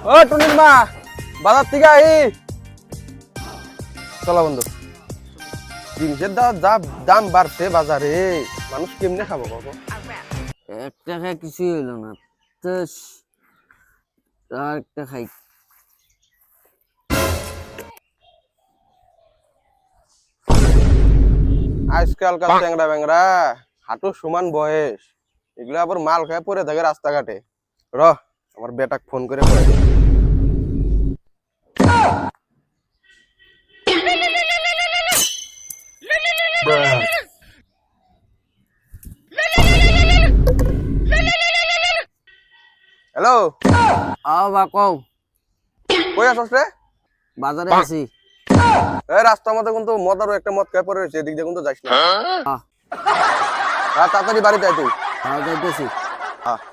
ও টুনির মা বাজার থেকে আই চলো বন্ধু জিনিসের দাম বাড়ছে বাজারে মানুষ কেমনে খাবো বাবু একটা খাই কিছুই হইলো না তো আর একটা খাই আজকালকার চ্যাংড়া ব্যাংরা হাঁটু সমান বয়স এগুলো আবার মাল খায় পরে থাকে রাস্তাঘাটে আমার বেটাক ফোন করে পড়ে হ্যালো আও বা কও কই আসছ রে বাজারে আছি এই রাস্তার মধ্যে কিন্তু মদারও একটা মদ খায় পড়ে রয়েছে এদিক দিয়ে কিন্তু যাস না হ্যাঁ তাড়াতাড়ি বাড়িতে আয় তুই যাইতেছি হ্যাঁ